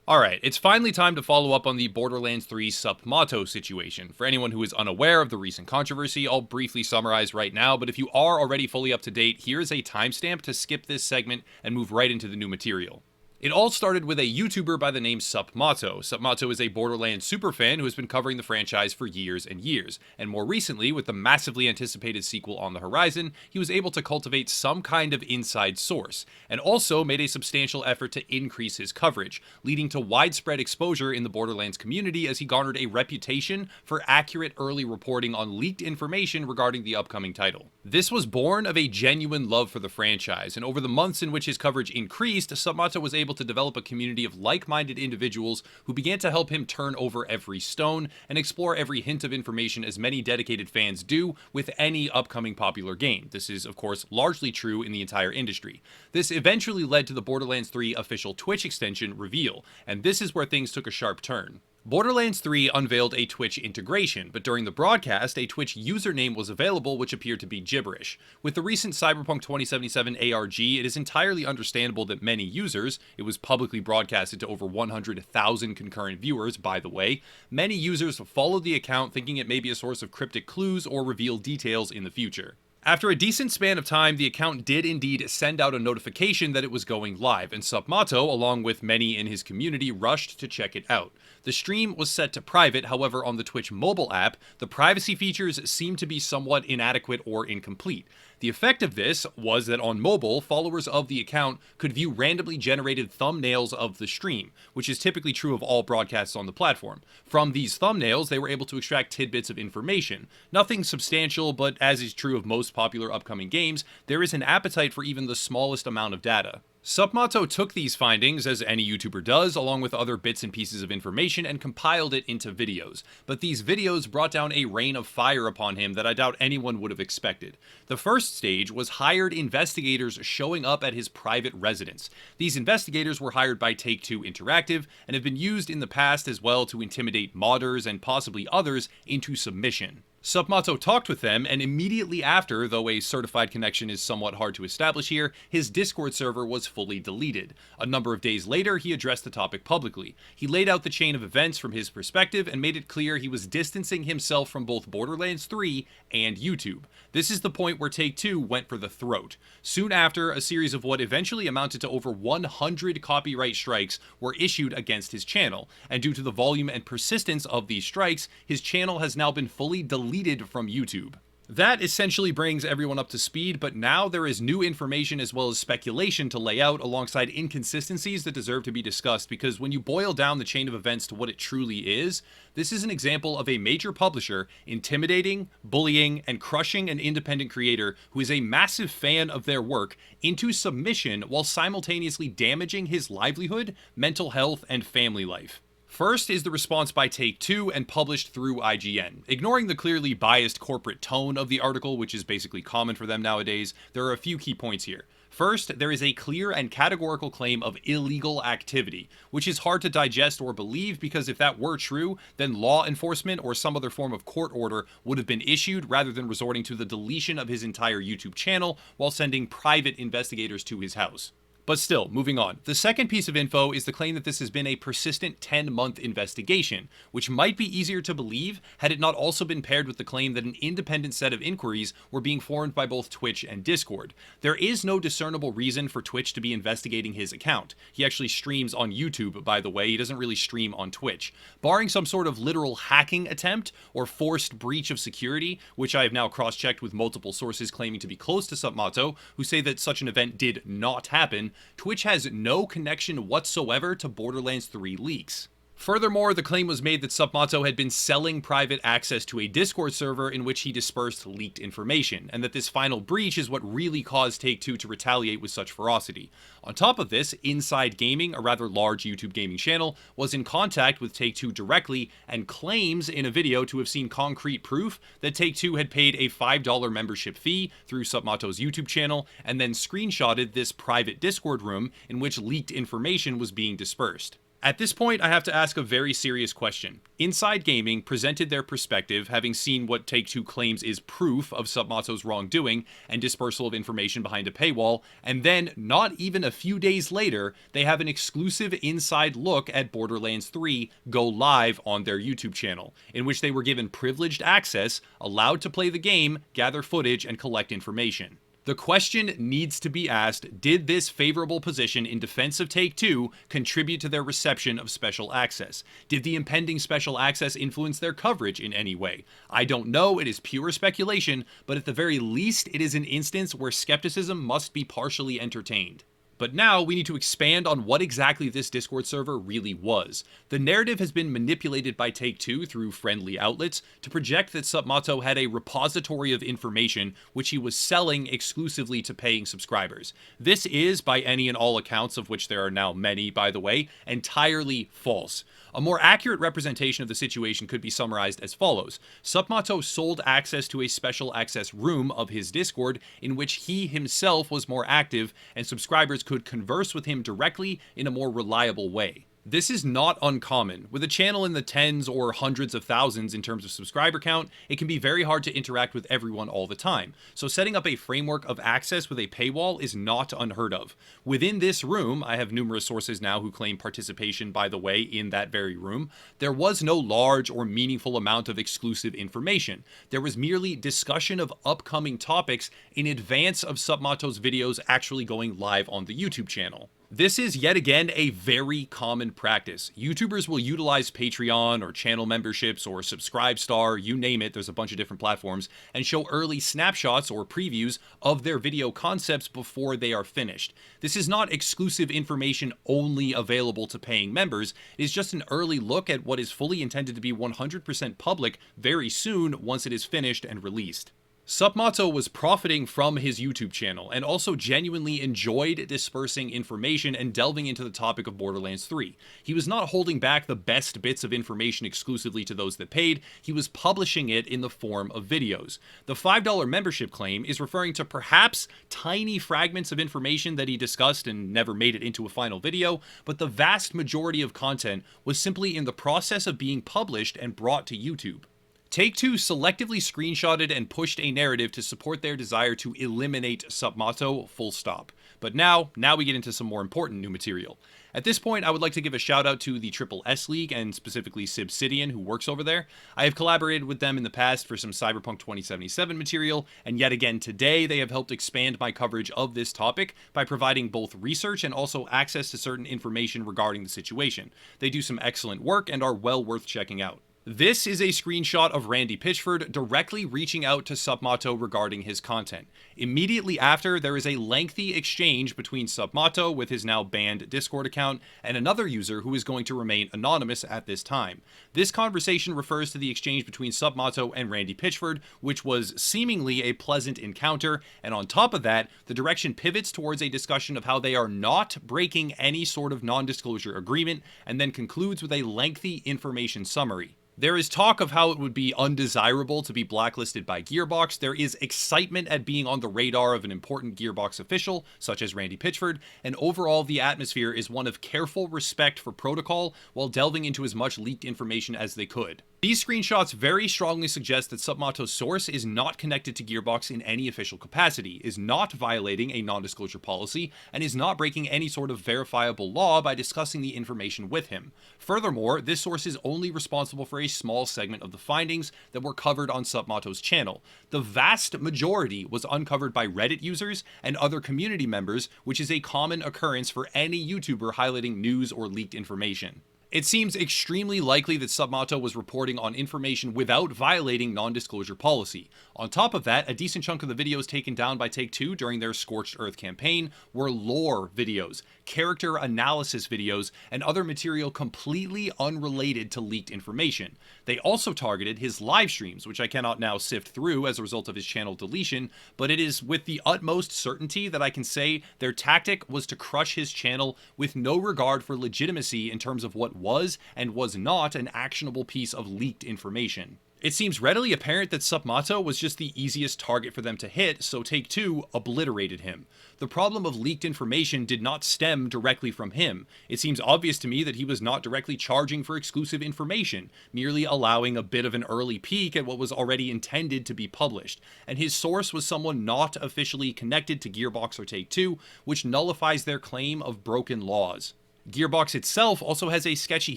Alright, it's finally time to follow up on the Borderlands 3 SupMatto situation. For anyone who is unaware of the recent controversy, I'll briefly summarize right now, but if you are already fully up to date, here's a timestamp to skip this segment and move right into the new material. It all started with a YouTuber by the name SupMatto. SupMatto is a Borderlands superfan who has been covering the franchise for years and years, and more recently, with the massively anticipated sequel on the horizon, he was able to cultivate some kind of inside source, and also made a substantial effort to increase his coverage, leading to widespread exposure in the Borderlands community as he garnered a reputation for accurate early reporting on leaked information regarding the upcoming title. This was born of a genuine love for the franchise, and over the months in which his coverage increased, SupMatto was able to develop a community of like-minded individuals who began to help him turn over every stone and explore every hint of information as many dedicated fans do with any upcoming popular game. This is, of course, largely true in the entire industry. This eventually led to the Borderlands 3 official Twitch extension reveal, and this is where things took a sharp turn. Borderlands 3 unveiled a Twitch integration, but during the broadcast, a Twitch username was available which appeared to be gibberish. With the recent Cyberpunk 2077 ARG, it is entirely understandable that many users, it was publicly broadcasted to over 100,000 concurrent viewers, by the way, many users followed the account thinking it may be a source of cryptic clues or reveal details in the future. After a decent span of time, the account did indeed send out a notification that it was going live, and SupMatto, along with many in his community, rushed to check it out. The stream was set to private, however, on the Twitch mobile app, the privacy features seemed to be somewhat inadequate or incomplete. The effect of this was that on mobile, followers of the account could view randomly generated thumbnails of the stream, which is typically true of all broadcasts on the platform. From these thumbnails, they were able to extract tidbits of information. Nothing substantial, but as is true of most popular upcoming games, there is an appetite for even the smallest amount of data. SupMatto took these findings, as any YouTuber does, along with other bits and pieces of information, and compiled it into videos. But these videos brought down a rain of fire upon him that I doubt anyone would have expected. The first stage was hired investigators showing up at his private residence. These investigators were hired by Take-Two Interactive, and have been used in the past as well to intimidate modders and possibly others into submission. SupMatto talked with them, and immediately after, though a certified connection is somewhat hard to establish here, his Discord server was fully deleted. A number of days later, he addressed the topic publicly. He laid out the chain of events from his perspective and made it clear he was distancing himself from both Borderlands 3 and YouTube. This is the point where Take-Two went for the throat. Soon after, a series of what eventually amounted to over 100 copyright strikes were issued against his channel, and due to the volume and persistence of these strikes, his channel has now been fully deleted from YouTube. That essentially brings everyone up to speed, but now there is new information as well as speculation to lay out alongside inconsistencies that deserve to be discussed, because when you boil down the chain of events to what it truly is, this is an example of a major publisher intimidating, bullying, and crushing an independent creator who is a massive fan of their work into submission while simultaneously damaging his livelihood, mental health, and family life. First is the response by Take-Two and published through IGN. Ignoring the clearly biased corporate tone of the article, which is basically common for them nowadays, there are a few key points here. First, there is a clear and categorical claim of illegal activity, which is hard to digest or believe because if that were true, then law enforcement or some other form of court order would have been issued rather than resorting to the deletion of his entire YouTube channel while sending private investigators to his house. But still, moving on. The second piece of info is the claim that this has been a persistent 10-month investigation, which might be easier to believe had it not also been paired with the claim that an independent set of inquiries were being formed by both Twitch and Discord. There is no discernible reason for Twitch to be investigating his account. He actually streams on YouTube, by the way. He doesn't really stream on Twitch. Barring some sort of literal hacking attempt or forced breach of security, which I have now cross-checked with multiple sources claiming to be close to SupMatto, who say that such an event did not happen, Twitch has no connection whatsoever to Borderlands 3 leaks. Furthermore, the claim was made that SupMatto had been selling private access to a Discord server in which he dispersed leaked information, and that this final breach is what really caused Take-Two to retaliate with such ferocity. On top of this, Inside Gaming, a rather large YouTube gaming channel, was in contact with Take-Two directly and claims in a video to have seen concrete proof that Take-Two had paid a $5 membership fee through SupMatto's YouTube channel and then screenshotted this private Discord room in which leaked information was being dispersed. At this point, I have to ask a very serious question. Inside Gaming presented their perspective, having seen what Take-Two claims is proof of SupMatto's wrongdoing and dispersal of information behind a paywall, and then, not even a few days later, they have an exclusive inside look at Borderlands 3 go live on their YouTube channel, in which they were given privileged access, allowed to play the game, gather footage, and collect information. The question needs to be asked, did this favorable position in defense of Take-Two contribute to their reception of special access? Did the impending special access influence their coverage in any way? I don't know, it is pure speculation, but at the very least it is an instance where skepticism must be partially entertained. But now we need to expand on what exactly this Discord server really was. The narrative has been manipulated by Take-Two through friendly outlets to project that SupMatto had a repository of information which he was selling exclusively to paying subscribers. This is, by any and all accounts, of which there are now many by the way, entirely false. A more accurate representation of the situation could be summarized as follows. SupMatto sold access to a special access room of his Discord in which he himself was more active and subscribers could converse with him directly in a more reliable way. This is not uncommon. With a channel in the tens or hundreds of thousands in terms of subscriber count, it can be very hard to interact with everyone all the time. So setting up a framework of access with a paywall is not unheard of. Within this room, I have numerous sources now who claim participation, by the way, in that very room, there was no large or meaningful amount of exclusive information. There was merely discussion of upcoming topics in advance of SupMatto's videos actually going live on the YouTube channel. This is yet again a very common practice. YouTubers will utilize Patreon or channel memberships or Subscribestar, you name it, there's a bunch of different platforms, and show early snapshots or previews of their video concepts before they are finished. This is not exclusive information only available to paying members, it is just an early look at what is fully intended to be 100% public very soon once it is finished and released. SupMatto was profiting from his YouTube channel and also genuinely enjoyed dispersing information and delving into the topic of Borderlands 3. He was not holding back the best bits of information exclusively to those that paid, he was publishing it in the form of videos. The $5 membership claim is referring to perhaps tiny fragments of information that he discussed and never made it into a final video, but the vast majority of content was simply in the process of being published and brought to YouTube. Take-Two selectively screenshotted and pushed a narrative to support their desire to eliminate SupMatto, full stop. But now we get into some more important new material. At this point, I would like to give a shout out to the Triple S League and specifically Sibsidian, who works over there. I have collaborated with them in the past for some Cyberpunk 2077 material, and yet again today they have helped expand my coverage of this topic by providing both research and also access to certain information regarding the situation. They do some excellent work and are well worth checking out. This is a screenshot of Randy Pitchford directly reaching out to SupMatto regarding his content. Immediately after, there is a lengthy exchange between SupMatto with his now banned Discord account and another user who is going to remain anonymous at this time. This conversation refers to the exchange between SupMatto and Randy Pitchford, which was seemingly a pleasant encounter, and on top of that, the direction pivots towards a discussion of how they are not breaking any sort of non-disclosure agreement, and then concludes with a lengthy information summary. There is talk of how it would be undesirable to be blacklisted by Gearbox. There is excitement at being on the radar of an important Gearbox official, such as Randy Pitchford, and overall the atmosphere is one of careful respect for protocol while delving into as much leaked information as they could. These screenshots very strongly suggest that SupMatto's source is not connected to Gearbox in any official capacity, is not violating a non-disclosure policy, and is not breaking any sort of verifiable law by discussing the information with him. Furthermore, this source is only responsible for a small segment of the findings that were covered on SupMatto's channel. The vast majority was uncovered by Reddit users and other community members, which is a common occurrence for any YouTuber highlighting news or leaked information. It seems extremely likely that SupMatto was reporting on information without violating non-disclosure policy. On top of that, a decent chunk of the videos taken down by Take-Two during their Scorched Earth campaign were lore videos, character analysis videos, and other material completely unrelated to leaked information. They also targeted his live streams, which I cannot now sift through as a result of his channel deletion, but it is with the utmost certainty that I can say their tactic was to crush his channel with no regard for legitimacy in terms of what was and was not an actionable piece of leaked information. It seems readily apparent that SupMatto was just the easiest target for them to hit, so Take-Two obliterated him. The problem of leaked information did not stem directly from him. It seems obvious to me that he was not directly charging for exclusive information, merely allowing a bit of an early peek at what was already intended to be published, and his source was someone not officially connected to Gearbox or Take-Two, which nullifies their claim of broken laws. Gearbox itself also has a sketchy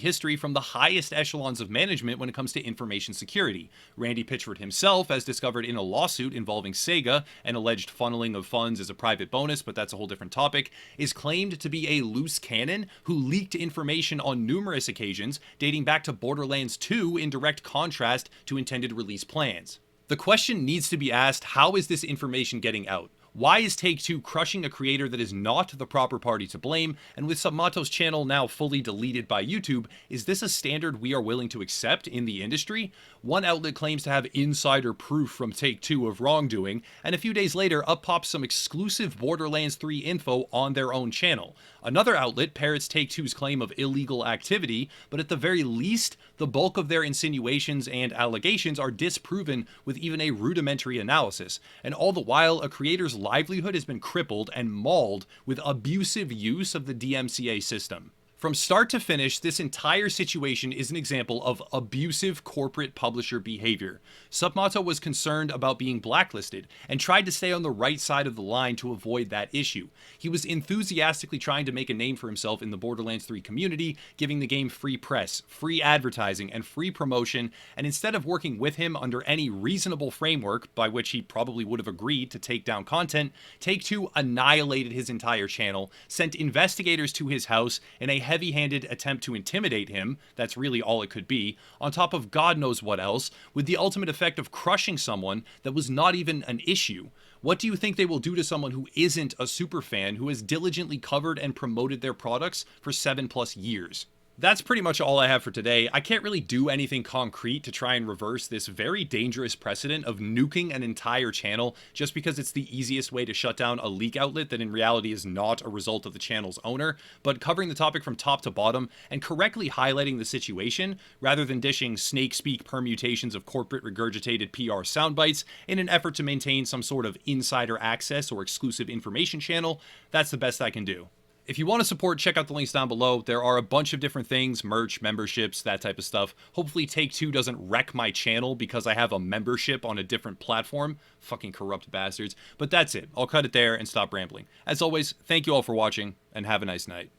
history from the highest echelons of management when it comes to information security. Randy Pitchford himself, as discovered in a lawsuit involving Sega and alleged funneling of funds as a private bonus, but that's a whole different topic, is claimed to be a loose cannon who leaked information on numerous occasions, dating back to Borderlands 2 in direct contrast to intended release plans. The question needs to be asked, how is this information getting out? Why is Take-Two crushing a creator that is not the proper party to blame? And with SupMatto's channel now fully deleted by YouTube, is this a standard we are willing to accept in the industry? One outlet claims to have insider proof from Take-Two of wrongdoing, and a few days later up pops some exclusive Borderlands 3 info on their own channel. Another outlet parrots Take-Two's claim of illegal activity, but at the very least, the bulk of their insinuations and allegations are disproven with even a rudimentary analysis, and all the while, a creator's livelihood has been crippled and mauled with abusive use of the DMCA system. From start to finish, this entire situation is an example of abusive corporate publisher behavior. SupMatto was concerned about being blacklisted and tried to stay on the right side of the line to avoid that issue. He was enthusiastically trying to make a name for himself in the Borderlands 3 community, giving the game free press, free advertising, and free promotion, and instead of working with him under any reasonable framework by which he probably would have agreed to take down content, Take-Two annihilated his entire channel, sent investigators to his house in a heavy-handed attempt to intimidate him, that's really all it could be, on top of God knows what else, with the ultimate effect of crushing someone that was not even an issue. What do you think they will do to someone who isn't a superfan who has diligently covered and promoted their products for 7+ years? That's pretty much all I have for today. I can't really do anything concrete to try and reverse this very dangerous precedent of nuking an entire channel just because it's the easiest way to shut down a leak outlet that in reality is not a result of the channel's owner, but covering the topic from top to bottom and correctly highlighting the situation rather than dishing snake speak permutations of corporate regurgitated PR soundbites in an effort to maintain some sort of insider access or exclusive information channel, that's the best I can do. If you want to support, check out the links down below. There are a bunch of different things, merch, memberships, that type of stuff. Hopefully Take-Two doesn't wreck my channel because I have a membership on a different platform. Fucking corrupt bastards. But that's it. I'll cut it there and stop rambling. As always, thank you all for watching, and have a nice night.